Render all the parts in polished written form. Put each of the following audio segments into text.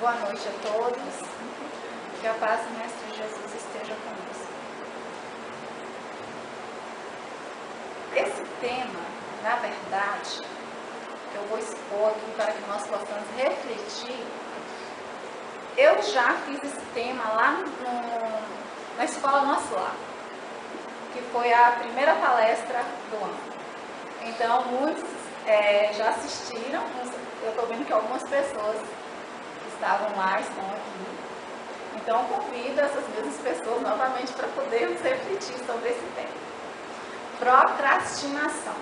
Boa noite a todos. Que a paz do Mestre Jesus esteja conosco. Esse tema, na verdade, que eu vou expor aqui para que nós possamos refletir, eu já fiz esse tema lá na Escola Nosso Lar, que foi a primeira palestra do ano. Então, muitos já assistiram, eu estou vendo que algumas pessoas que estavam lá estão aqui. Então, convido essas mesmas pessoas novamente para podermos refletir sobre esse tema. Procrastinação.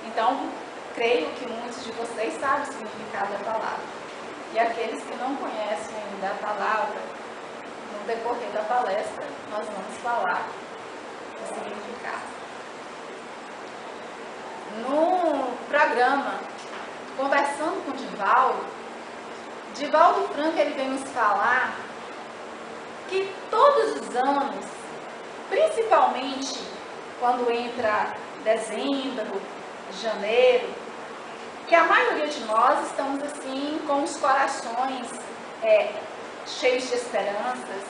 Então, creio que muitos de vocês sabem o significado da palavra. E aqueles que não conhecem ainda a palavra, no decorrer da palestra, nós vamos falar o significado. No programa, conversando com Divaldo Franco, ele vem nos falar que todos os anos, principalmente quando entra dezembro, janeiro, que a maioria de nós estamos assim com os corações cheios de esperanças.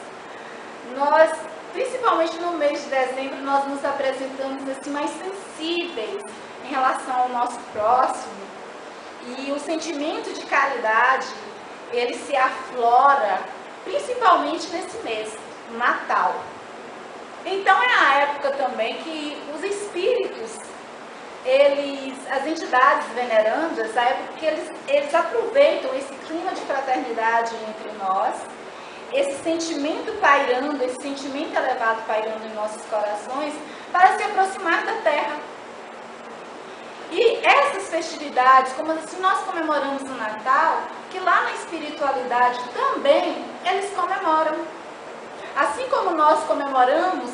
Nós, principalmente no mês de dezembro, nós nos apresentamos assim mais sensíveis em relação ao nosso próximo, e o sentimento de caridade, ele se aflora principalmente nesse mês, Natal. Então é a época também que os espíritos, as entidades venerandas, a época que eles aproveitam esse clima de fraternidade entre nós, esse sentimento pairando, esse sentimento elevado pairando em nossos corações, para se aproximar da Terra. E essas festividades, como assim nós comemoramos o Natal, que lá na espiritualidade também eles comemoram. Assim como nós comemoramos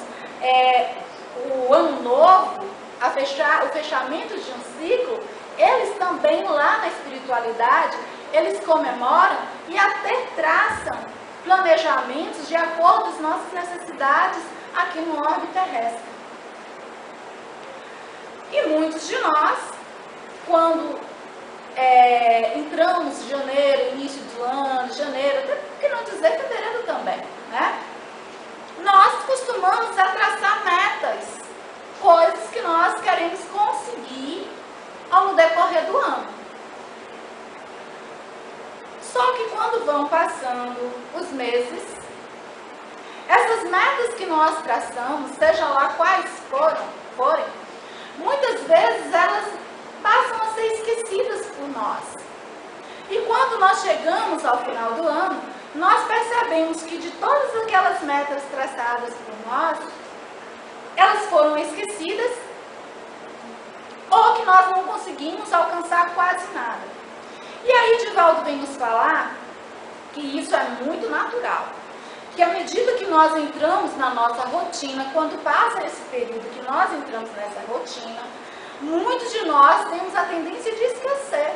o Ano Novo, o fechamento de um ciclo, eles também lá na espiritualidade, eles comemoram e até traçam planejamentos de acordo com as nossas necessidades aqui no orbe terrestre. E muitos de nós, quando entramos em janeiro, início do ano, janeiro, até por que não dizer fevereiro também, né? Nós costumamos a traçar metas, coisas que nós queremos conseguir ao decorrer do ano. Só que quando vão passando os meses, essas metas que nós traçamos, seja lá quais forem, muitas vezes elas passam a ser esquecidas por nós. E quando nós chegamos ao final do ano, nós percebemos que de todas aquelas metas traçadas por nós, elas foram esquecidas, ou que nós não conseguimos alcançar quase nada. E aí Divaldo vem nos falar que isso é muito natural. Que à medida que nós entramos na nossa rotina, quando passa esse período que nós entramos nessa rotina, muitos de nós temos a tendência de esquecer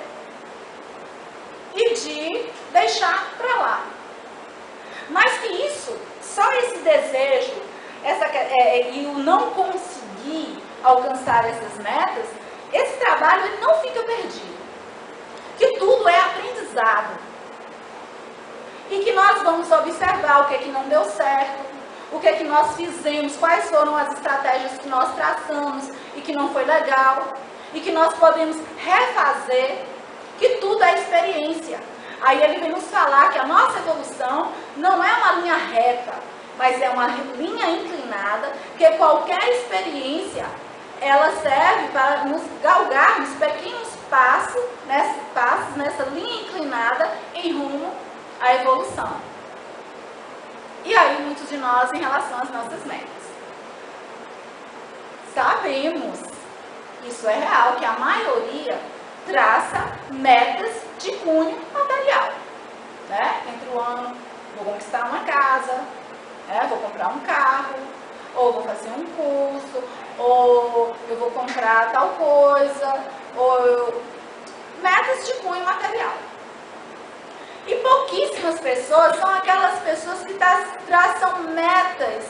e de deixar para lá. Mas que isso, só esse desejo e o não conseguir alcançar essas metas, esse trabalho ele não fica perdido. Que tudo é aprendizado. E que nós vamos observar o que é que não deu certo, o que é que nós fizemos, quais foram as estratégias que nós traçamos e que não foi legal, e que nós podemos refazer, que tudo é experiência. Aí ele vem nos falar que a nossa evolução não é uma linha reta, mas é uma linha inclinada, que qualquer experiência, ela serve para nos galgarmos pequenos passos nessa linha inclinada em rumo à evolução. E aí muitos de nós em relação às nossas metas. Sabemos, isso é real, que a maioria traça metas de cunho material. Né? Entre o ano, vou conquistar uma casa, vou comprar um carro, ou vou fazer um curso, ou eu vou comprar tal coisa, metas de cunho material. E pouquíssimas pessoas são aquelas pessoas que traçam metas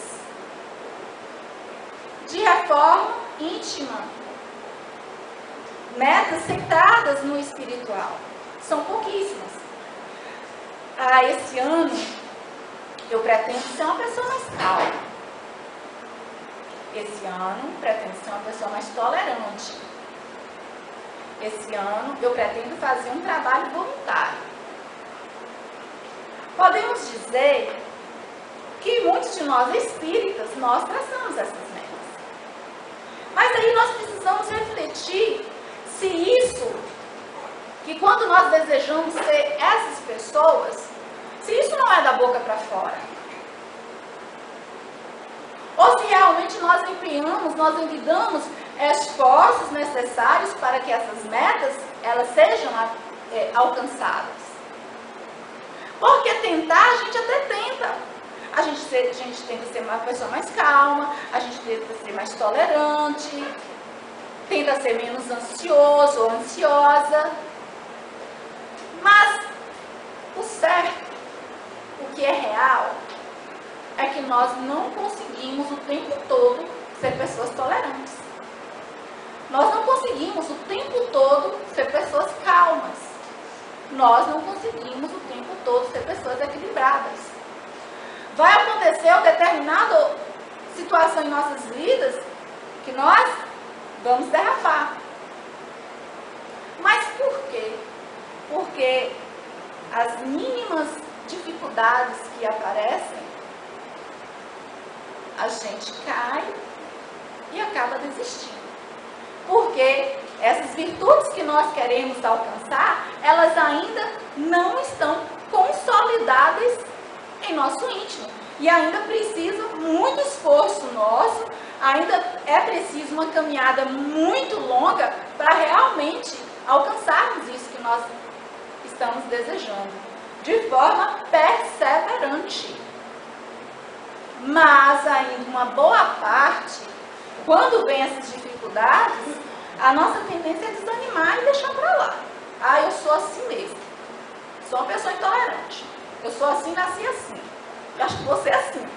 de reforma íntima, metas centradas no espiritual. São pouquíssimas. esse ano eu pretendo ser uma pessoa mais calma. Esse ano pretendo ser uma pessoa mais tolerante. Esse ano eu pretendo fazer um trabalho voluntário. Podemos dizer que muitos de nós espíritas, nós traçamos essas metas. Mas aí nós precisamos refletir se isso, que quando nós desejamos ser essas pessoas, se isso não é da boca para fora. Ou se realmente nós empenhamos, nós envidamos esforços necessários para que essas metas, elas sejam alcançadas. Porque tentar, a gente até tenta. A gente tenta ser uma pessoa mais calma, a gente tenta ser mais tolerante, tenta ser menos ansioso ou ansiosa. Mas o certo, o que é real, é que nós não conseguimos o tempo todo ser pessoas tolerantes. Nós não conseguimos o tempo todo ser pessoas calmas. Nós não conseguimos o tempo todo ser pessoas equilibradas. Vai acontecer uma determinada situação em nossas vidas que nós vamos derrapar. Mas por quê? Porque as mínimas dificuldades que aparecem, a gente cai e acaba desistindo. Porque essas virtudes que nós queremos alcançar, elas ainda não estão consolidadas em nosso íntimo. E ainda precisa muito esforço nosso, ainda é preciso uma caminhada muito longa para realmente alcançarmos isso que nós estamos desejando, de forma perseverante. Mas ainda uma boa parte, quando vem essas dificuldades, a nossa tendência é desanimar e deixar para lá. Eu sou assim mesmo. Sou uma pessoa intolerante. Eu sou assim, nasci assim. Eu acho que você é assim.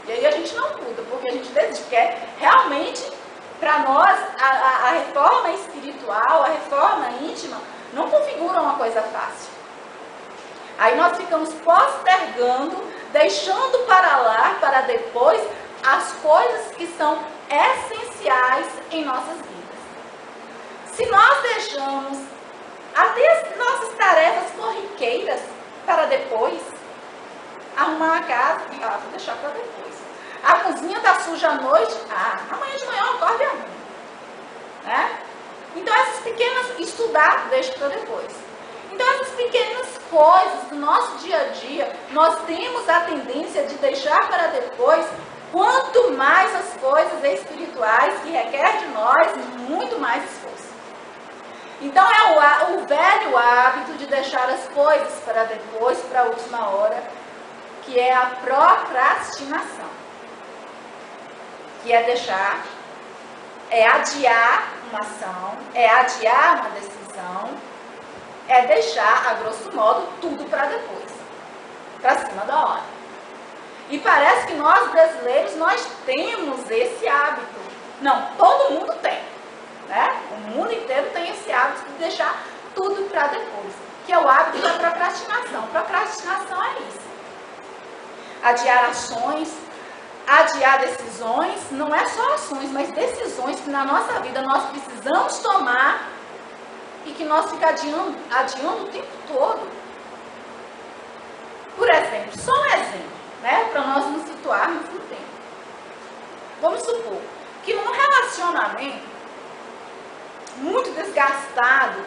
E aí a gente não muda, porque a gente desiste. Porque realmente, para nós, a reforma espiritual, a reforma íntima, não configura uma coisa fácil. Aí nós ficamos postergando, deixando para lá, para depois, as coisas que são essenciais em nossas vidas. Se nós deixamos até as nossas tarefas corriqueiras para depois, arrumar a casa, vou deixar para depois. A cozinha está suja à noite, amanhã de manhã eu acordo e arrumo. Né? Então essas pequenas, estudar, deixa para depois. Então essas pequenas coisas do nosso dia a dia, nós temos a tendência de deixar para depois, quanto mais as coisas espirituais que requer de nós muito mais esforço. Então é o velho hábito de deixar as coisas para depois, para a última hora, que é a procrastinação. Que é deixar, é adiar uma ação, é adiar uma decisão, é deixar, a grosso modo, tudo para depois, para cima da hora. E parece que nós brasileiros, nós temos esse hábito. Não, todo mundo tem. Né? O mundo inteiro tem esse hábito de deixar tudo para depois, que é o hábito da procrastinação. Procrastinação é isso. Adiar ações, adiar decisões, não é só ações, mas decisões que na nossa vida nós precisamos tomar e que nós ficamos adiando o tempo todo. Por exemplo, só um exemplo, né, para nós nos situarmos no tempo. Vamos supor que num relacionamento muito desgastado,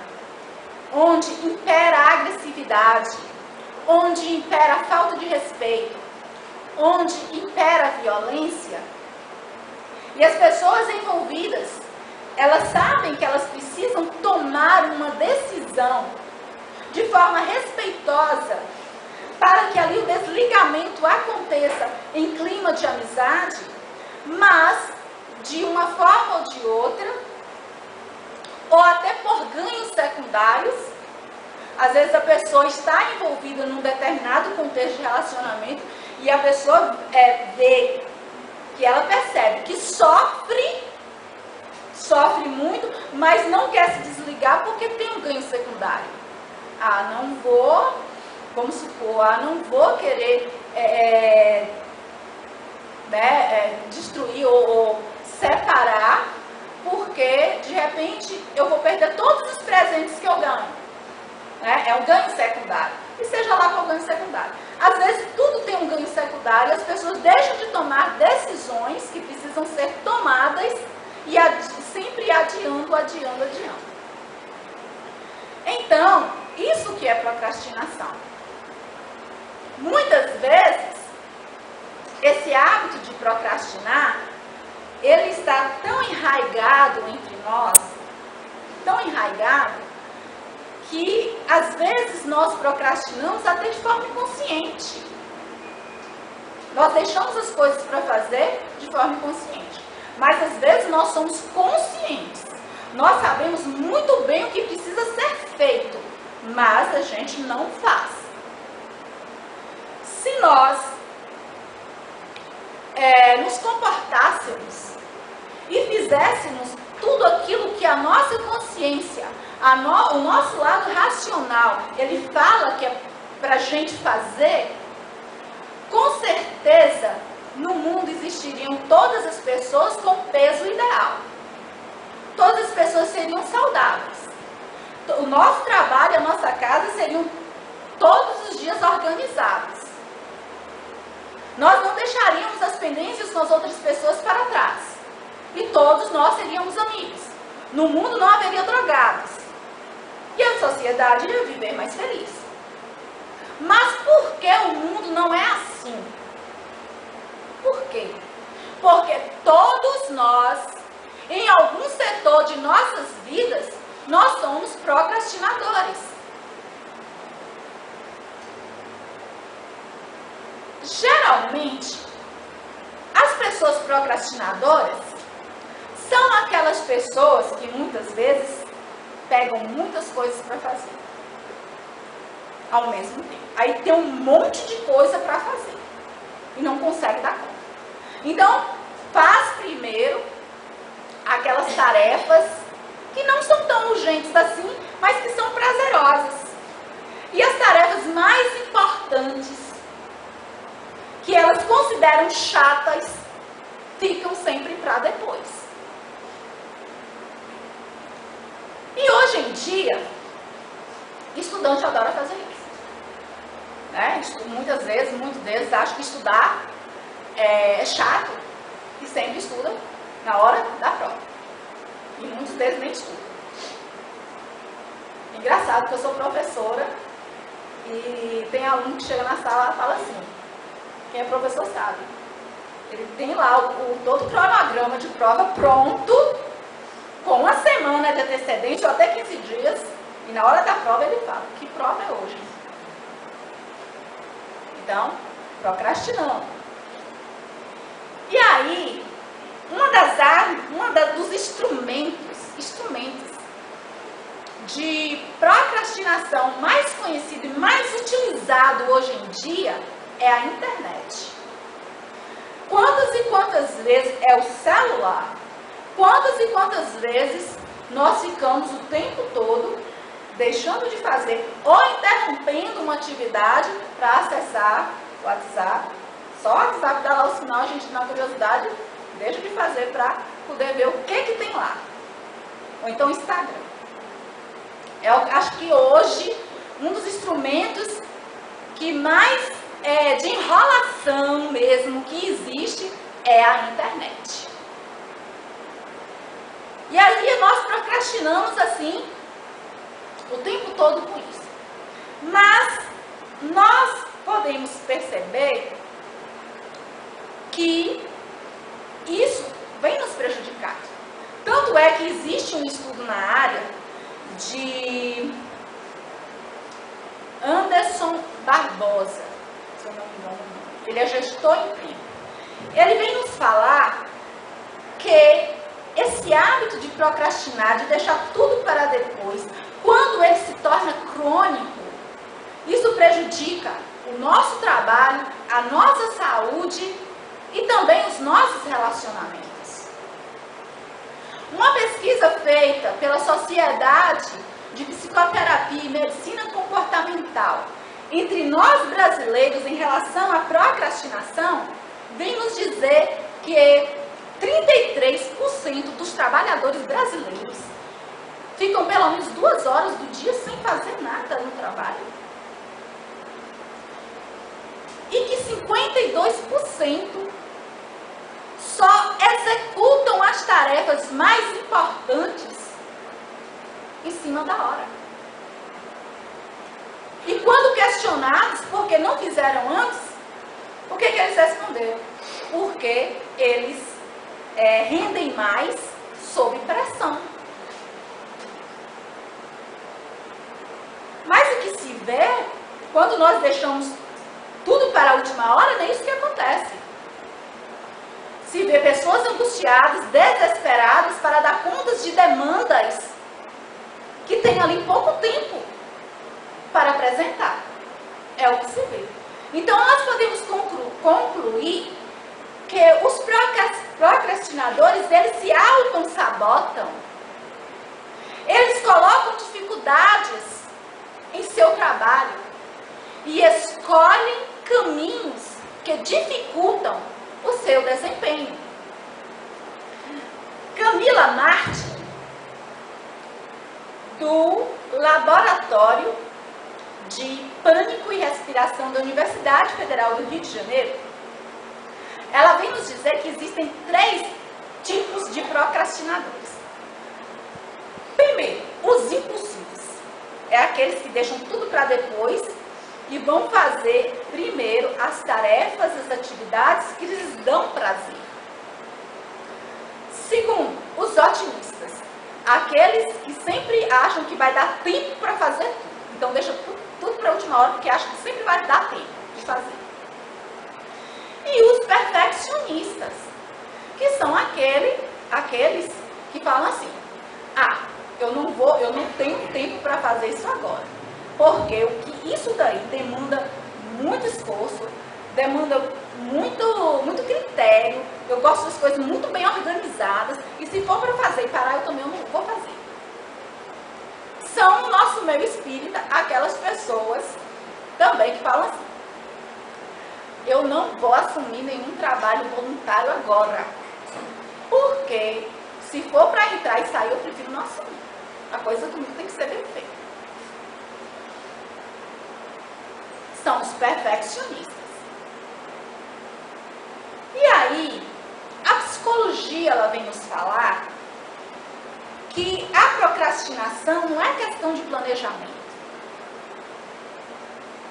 onde impera a agressividade, onde impera a falta de respeito, onde impera a violência, e as pessoas envolvidas, elas sabem que elas precisam tomar uma decisão de forma respeitosa para que ali o desligamento aconteça em clima de amizade, mas de uma forma ou de outra, ou até por ganhos secundários. Às vezes a pessoa está envolvida num determinado contexto de relacionamento e a pessoa vê, que ela percebe que sofre muito, mas não quer se desligar porque tem um ganho secundário. Não vou vamos supor, não vou querer destruir ou separar, porque de repente eu vou perder todos os presentes que eu ganho. É um ganho secundário. E seja lá qual ganho secundário. Às vezes tudo tem um ganho secundário e as pessoas deixam de tomar decisões que precisam ser tomadas e sempre adiando. Então, isso que é procrastinação. Muitas vezes, esse hábito de procrastinar, ele está tão enraizado entre nós, tão enraizado, que às vezes nós procrastinamos até de forma inconsciente. Nós deixamos as coisas para fazer de forma inconsciente. Mas às vezes nós somos conscientes. Nós sabemos muito bem o que precisa ser feito, mas a gente não faz. Se nós nos comportássemos e fizéssemos tudo aquilo que a nossa consciência, o nosso lado racional, ele fala que é para a gente fazer, com certeza no mundo existiriam todas as pessoas com peso ideal. Todas as pessoas seriam saudáveis. O nosso trabalho, a nossa casa seriam todos os dias organizados. Nós não deixaríamos as pendências com as outras pessoas para trás. E todos nós seríamos amigos. No mundo não haveria drogados. E a sociedade ia viver mais feliz. Mas por que o mundo não é assim? Por quê? Porque todos nós, em algum setor de nossas vidas, nós somos procrastinadores. Geralmente, as pessoas procrastinadoras são aquelas pessoas que muitas vezes pegam muitas coisas para fazer ao mesmo tempo. Aí tem um monte de coisa para fazer e não consegue dar conta. Então, faz primeiro aquelas tarefas que não são tão urgentes assim, mas que são prazerosas. E as tarefas mais importantes, que elas consideram chatas, ficam sempre para depois. E hoje em dia, estudante adora fazer isso. Muitos deles acham que estudar é chato e sempre estudam na hora da prova. E muitos deles nem estudam. Engraçado que eu sou professora e tem aluno que chega na sala e fala assim, quem é professor sabe. Ele tem lá todo o cronograma de prova pronto, com uma semana de antecedente ou até 15 dias, e na hora da prova ele fala, que prova é hoje? Então, procrastinando. E aí, dos instrumentos de procrastinação mais conhecido e mais utilizado hoje em dia é a internet. Quantas e quantas vezes é o celular? Quantas e quantas vezes nós ficamos o tempo todo deixando de fazer ou interrompendo uma atividade para acessar o WhatsApp? Só o WhatsApp dá lá o sinal, a gente na curiosidade deixa de fazer para poder ver o que tem lá. Ou então o Instagram. Eu acho que hoje um dos instrumentos que mais de enrolação mesmo que existe é a internet. E aí nós procrastinamos assim o tempo todo com isso. Mas nós podemos perceber que isso vem nos prejudicar. Tanto é que existe um estudo na área de Anderson Barbosa, se eu não me engano, ele é gestor em tempo. Ele vem nos falar que esse hábito de procrastinar, de deixar tudo para depois, quando ele se torna crônico, isso prejudica o nosso trabalho, a nossa saúde e também os nossos relacionamentos. Uma pesquisa feita pela Sociedade de Psicoterapia e Medicina Comportamental entre nós brasileiros em relação à procrastinação vem nos dizer que 33% dos trabalhadores brasileiros ficam pelo menos 2 horas do dia sem fazer nada no trabalho. E que 52% só executam as tarefas mais importantes em cima da hora. E quando questionados por que não fizeram antes, o que eles responderam? Porque eles rendem mais sob pressão. Mas o que se vê, quando nós deixamos tudo para a última hora, não é isso que acontece. Se vê pessoas angustiadas, desesperadas para dar contas de demandas que tem ali pouco tempo para apresentar. É o que se vê. Então, nós podemos concluir que os procrastinadores, eles se auto-sabotam. Eles colocam dificuldades em seu trabalho e escolhem caminhos que dificultam o seu desempenho. Camila Martin, do Laboratório de Pânico e Respiração da Universidade Federal do Rio de Janeiro, ela vem nos dizer que existem 3 tipos de procrastinadores. Primeiro, os impulsivos. É aqueles que deixam tudo para depois e vão fazer primeiro as tarefas, as atividades que lhes dão prazer. Segundo, os otimistas. Aqueles que sempre acham que vai dar tempo para fazer tudo. Então deixa tudo para a última hora porque acham que sempre vai dar tempo de fazer. E os perfeccionistas, que são aqueles que falam assim: eu não tenho tempo para fazer isso agora, porque isso daí demanda muito esforço, demanda muito critério, eu gosto das coisas muito bem organizadas, e se for para fazer e parar, eu também não vou fazer. São, no nosso meio espírita, aquelas pessoas também que falam assim: eu não vou assumir nenhum trabalho voluntário agora, porque se for para entrar e sair, eu prefiro não assumir. A coisa comigo tem que ser bem feita. São os perfeccionistas. E aí, a psicologia, ela vem nos falar que a procrastinação não é questão de planejamento.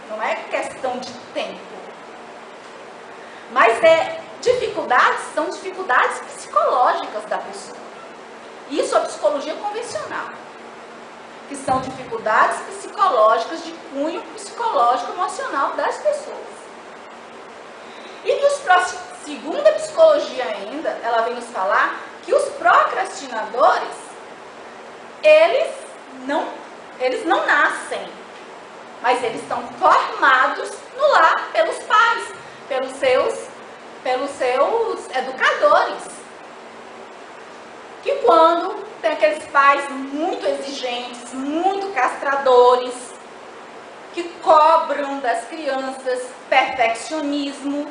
Não é questão de tempo. Mas são dificuldades psicológicas da pessoa. Isso é a psicologia convencional. Que são dificuldades psicológicas de cunho psicológico emocional das pessoas. E que segundo a psicologia ainda, ela vem nos falar que os procrastinadores, eles não nascem, mas eles estão formados no lar pelos pais, pelos seus educadores. Que quando tem aqueles pais muito exigentes, muito castradores, que cobram das crianças perfeccionismo,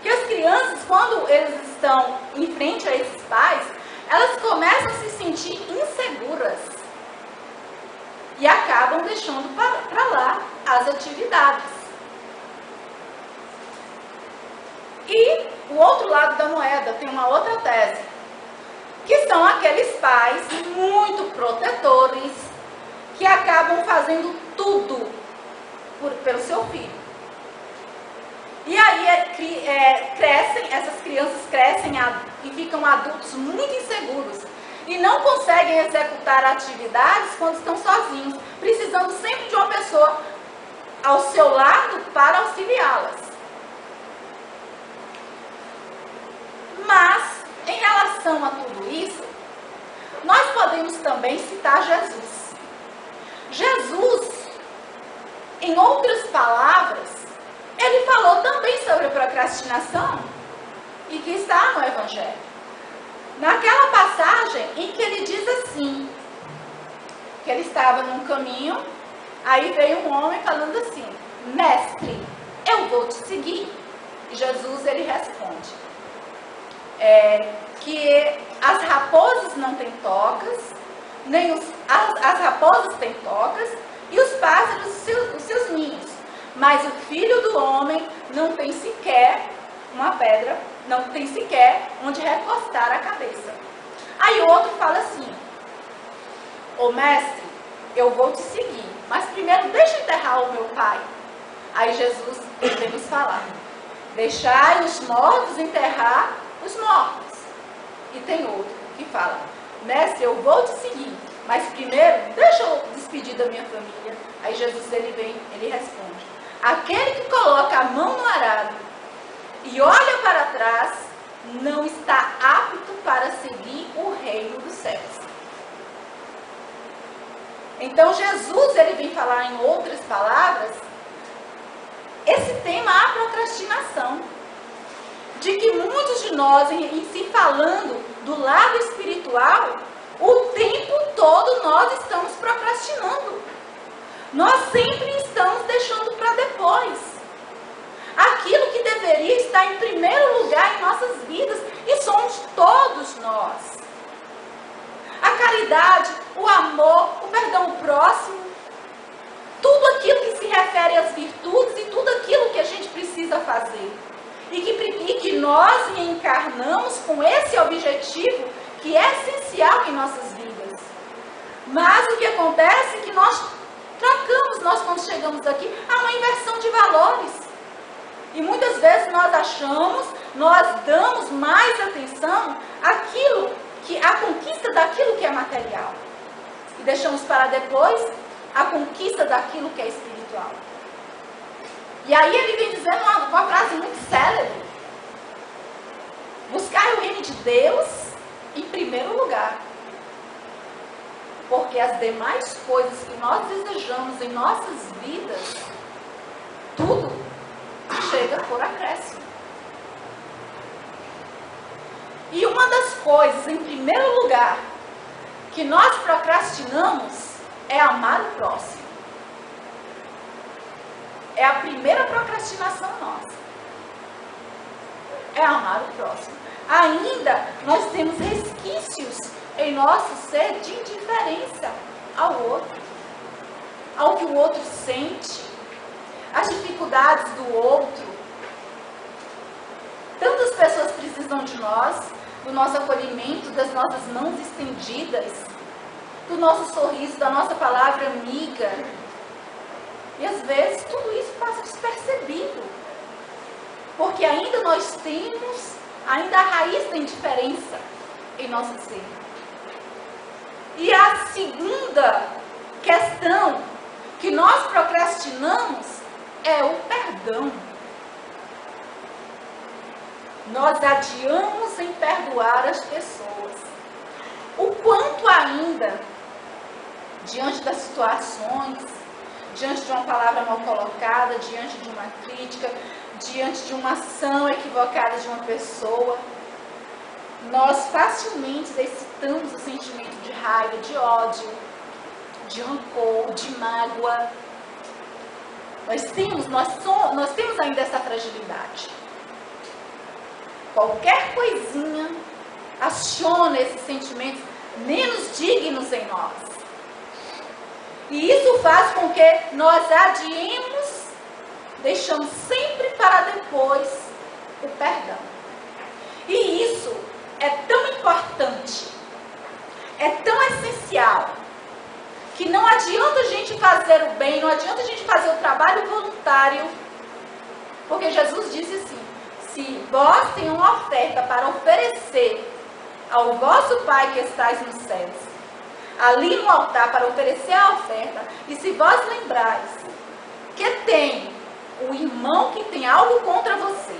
que as crianças, quando eles estão em frente a esses pais, elas começam a se sentir inseguras e acabam deixando para lá as atividades. E o outro lado da moeda tem uma outra tese, que são aqueles pais muito protetores, que acabam fazendo tudo pelo seu filho. E aí essas crianças crescem e ficam adultos muito inseguros e não conseguem executar atividades quando estão sozinhos, precisando sempre de uma pessoa ao seu lado para auxiliá-las. Mas, em relação a tudo isso, nós podemos também citar Jesus. Jesus, em outras palavras, ele falou também sobre a procrastinação e que está no Evangelho. Naquela passagem em que ele diz assim, que ele estava num caminho, aí veio um homem falando assim: mestre, eu vou te seguir. E Jesus, ele responde, que as raposas não têm tocas, nem as raposas têm tocas, e os pássaros os seus ninhos. Mas o Filho do Homem não tem sequer uma pedra, não tem sequer onde recostar a cabeça. Aí o outro fala assim, ô mestre, eu vou te seguir, mas primeiro deixa eu enterrar o meu pai. Aí Jesus vem nos falar, deixai os mortos enterrar os mortos. E tem outro que fala, mestre, eu vou te seguir, mas primeiro deixa eu despedir da minha família. Aí Jesus, ele responde, aquele que coloca a mão no arado e olha para trás, não está apto para seguir o reino dos céus. Então Jesus, ele vem falar em outras palavras, esse tema, a procrastinação. De que muitos de nós, em se falando do lado espiritual, o tempo todo nós estamos procrastinando. Nós sempre estamos deixando para depois aquilo que deveria estar em primeiro lugar em nossas vidas, e somos todos nós. A caridade, o amor, o perdão ao próximo, tudo aquilo que se refere às virtudes e tudo aquilo que a gente precisa fazer. E que nós encarnamos com esse objetivo que é essencial em nossas vidas. Mas o que acontece é que nós trocamos, quando chegamos aqui, há uma inversão de valores. E muitas vezes nós damos mais atenção à conquista daquilo que é material. E deixamos para depois a conquista daquilo que é espiritual. E aí ele vem dizendo uma frase muito célebre. Buscar o reino de Deus em primeiro lugar. Porque as demais coisas que nós desejamos em nossas vidas, tudo chega por acréscimo. E uma das coisas, em primeiro lugar, que nós procrastinamos é amar o próximo. É a primeira procrastinação nossa. É amar o próximo. Ainda nós temos resquícios em nosso ser de indiferença ao outro. Ao que o outro sente. As dificuldades do outro. Tantas pessoas precisam de nós, do nosso acolhimento, das nossas mãos estendidas, do nosso sorriso, da nossa palavra amiga. E às vezes tudo isso passa despercebido. Porque ainda nós temos a raiz da indiferença em nosso ser. E a segunda questão que nós procrastinamos é o perdão. Nós adiamos em perdoar as pessoas. O quanto ainda, diante das situações, diante de uma palavra mal colocada, diante de uma crítica, diante de uma ação equivocada de uma pessoa, nós facilmente excitamos o sentimento de raiva, de ódio, de rancor, de mágoa. Nós temos ainda essa fragilidade. Qualquer coisinha aciona esses sentimentos menos dignos em nós. E isso faz com que nós adiemos, deixamos sempre para depois o perdão. E isso é tão importante, é tão essencial, que não adianta a gente fazer o bem, não adianta a gente fazer o trabalho voluntário, porque Jesus disse assim, se vós tem uma oferta para oferecer ao vosso Pai que estais nos céus, ali no altar para oferecer a oferta, e se vós lembrais que tem o irmão que tem algo contra você,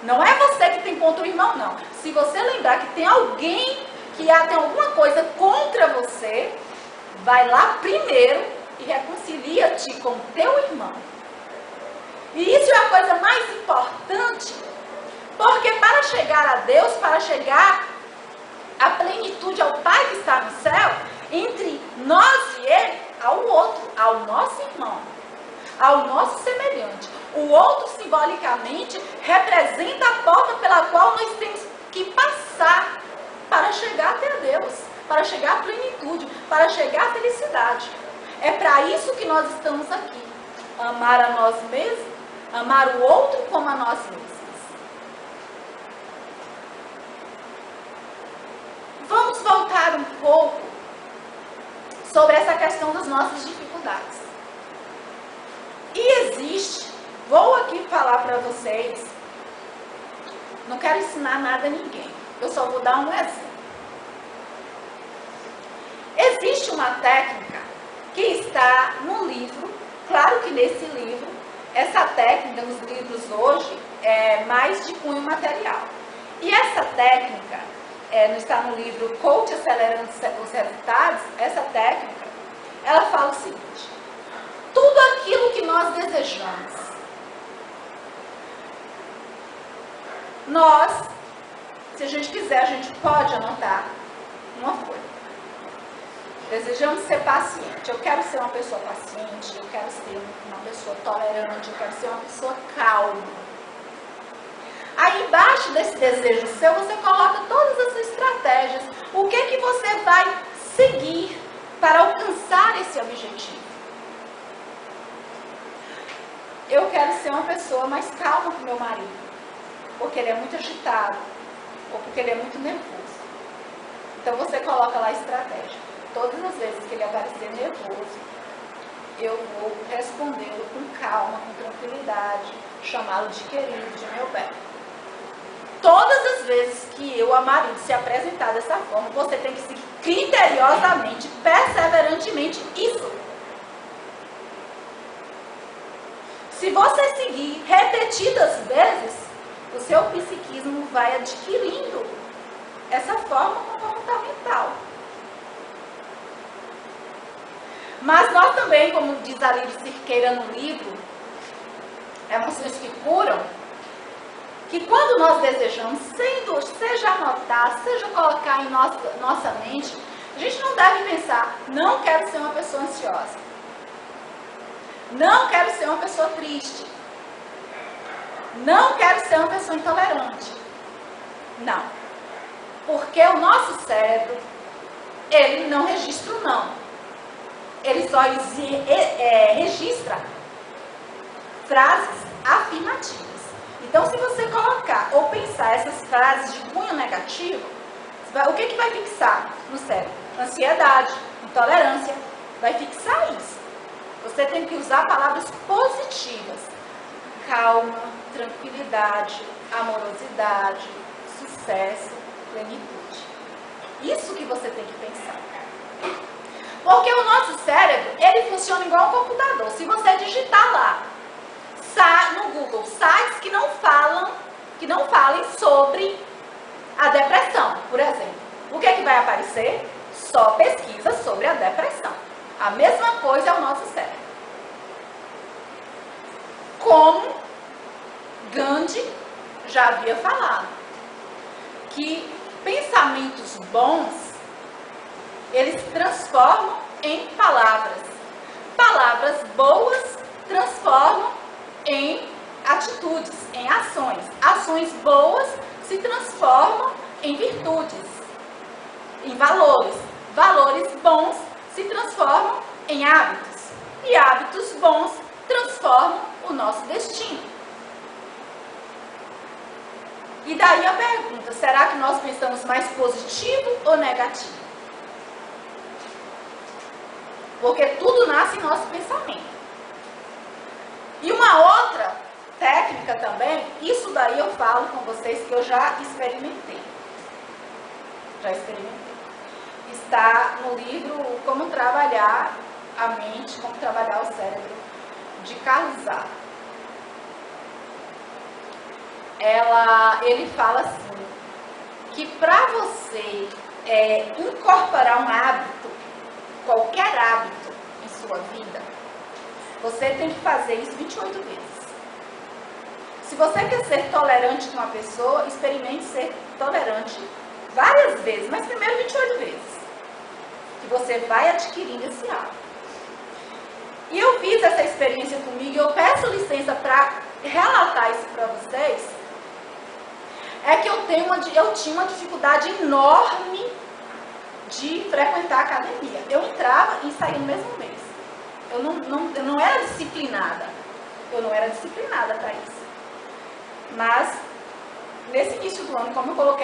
não é você que tem contra o irmão, não. Se você lembrar que tem alguém que tem alguma coisa contra você, vai lá primeiro e reconcilia-te com teu irmão. E isso é a coisa mais importante, porque para chegar a Deus, para chegar à plenitude ao Pai que está no céu, entre nós e Ele, há o outro, há o nosso irmão. ao nosso semelhante. O outro, simbolicamente, representa a porta pela qual nós temos que passar para chegar até Deus, para chegar à plenitude, para chegar à felicidade. É para isso que nós estamos aqui. Amar a nós mesmos, amar o outro como a nós mesmos. Vamos voltar um pouco sobre essa questão das nossas dificuldades. E existe, vou aqui falar para vocês, não quero ensinar nada a ninguém, eu só vou dar um exemplo. Existe uma técnica que está no livro, claro que nesse livro, essa técnica nos livros hoje é mais de cunho material. E essa técnica, não está no livro Coach Acelerando os Resultados, essa técnica, ela fala o seguinte: tudo aquilo que nós desejamos, nós, se a gente quiser, a gente pode anotar uma folha. Desejamos ser paciente. Eu quero ser uma pessoa paciente, eu quero ser uma pessoa tolerante, eu quero ser uma pessoa calma. Aí embaixo desse desejo seu, você coloca todas as estratégias. O que você vai seguir para alcançar esse objetivo? Eu quero ser uma pessoa mais calma com meu marido, porque ele é muito agitado, ou porque ele é muito nervoso. Então você coloca lá a estratégia. Todas as vezes que ele aparecer nervoso, eu vou respondê-lo com calma, com tranquilidade, chamá-lo de querido, de meu bem. Todas as vezes que o marido se apresentar dessa forma, você tem que seguir criteriosamente, perseverantemente isso. Se você seguir repetidas vezes, o seu psiquismo vai adquirindo essa forma comportamental. Mas nós também, como diz a Lírio Cirqueira no livro Emoções que Curam, que quando nós desejamos, seja anotar, seja colocar em nossa mente, a gente não deve pensar, não quero ser uma pessoa ansiosa, não quero ser uma pessoa triste, não quero ser uma pessoa intolerante. Não. Porque o nosso cérebro, ele não registra o não. Ele só registra frases afirmativas. Então, se você colocar ou pensar essas frases de cunho negativo, o que vai fixar no cérebro? Ansiedade, intolerância, vai fixar isso. Você tem que usar palavras positivas. Calma, tranquilidade, amorosidade, sucesso, plenitude. Isso que você tem que pensar. Porque o nosso cérebro, ele funciona igual um computador. Se você digitar lá, no Google, sites que não falem sobre a depressão, por exemplo. O que vai aparecer? Só pesquisa sobre a depressão. A mesma coisa é o nosso cérebro. Como Gandhi já havia falado, que pensamentos bons, eles transformam em palavras. Palavras boas transformam em atitudes, em ações. Ações boas se transformam em virtudes, em valores. Valores bons se transformam em hábitos. E hábitos bons transformam o nosso destino. E daí a pergunta, será que nós pensamos mais positivo ou negativo? Porque tudo nasce em nosso pensamento. E uma outra técnica também, isso daí eu falo com vocês que eu já experimentei. Está no livro Como Trabalhar a Mente, Como Trabalhar o Cérebro, de Carlos A. Ele fala assim, que para você incorporar um hábito, qualquer hábito em sua vida, você tem que fazer isso 28 vezes. Se você quer ser tolerante com uma pessoa, experimente ser tolerante várias vezes, mas primeiro 28 vezes. Que você vai adquirindo esse hábito. E eu fiz essa experiência comigo e eu peço licença para relatar isso para vocês. É que eu tinha uma dificuldade enorme de frequentar a academia. Eu entrava e saía no mesmo mês. Eu não era disciplinada. Eu não era disciplinada para isso. Mas, nesse início do ano, como eu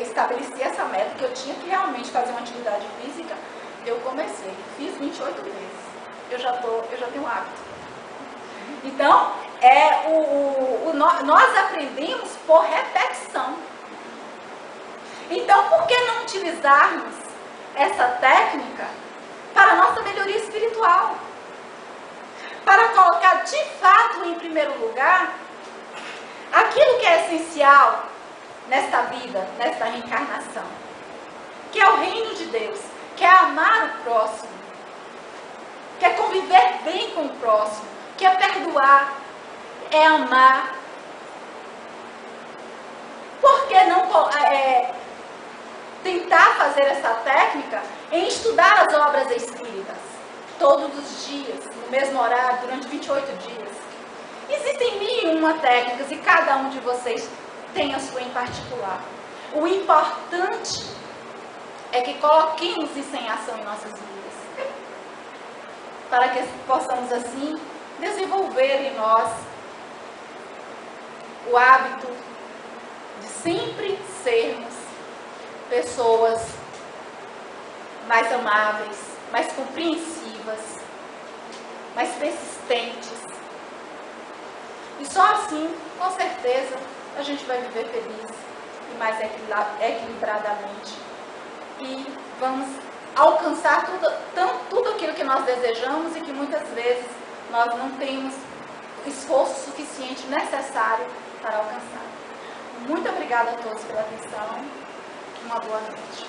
estabeleci essa meta, que eu tinha que realmente fazer uma atividade física, eu comecei. Fiz 28 vezes. Eu já tenho um hábito. Então, nós aprendemos por repetição. Então, por que não utilizarmos essa técnica para a nossa melhoria espiritual? Para colocar de fato em primeiro lugar aquilo que é essencial nesta vida, nesta reencarnação, que é o reino de Deus, que é amar o próximo, que é conviver bem com o próximo, que é perdoar, é amar. Por que não tentar fazer essa técnica em estudar as obras espíritas todos os dias, no mesmo horário, durante 28 dias? Existem 1001 técnicas e cada um de vocês tem a sua em particular. O importante é que coloquemos isso em ação em nossas vidas, para que possamos assim desenvolver em nós o hábito de sempre sermos pessoas mais amáveis, mais compreensivas, mais persistentes. E só assim, com certeza, a gente vai viver feliz e mais equilibradamente. E vamos alcançar tudo aquilo que nós desejamos e que muitas vezes nós não temos o esforço suficiente necessário para alcançar. Muito obrigada a todos pela atenção. Uma boa noite.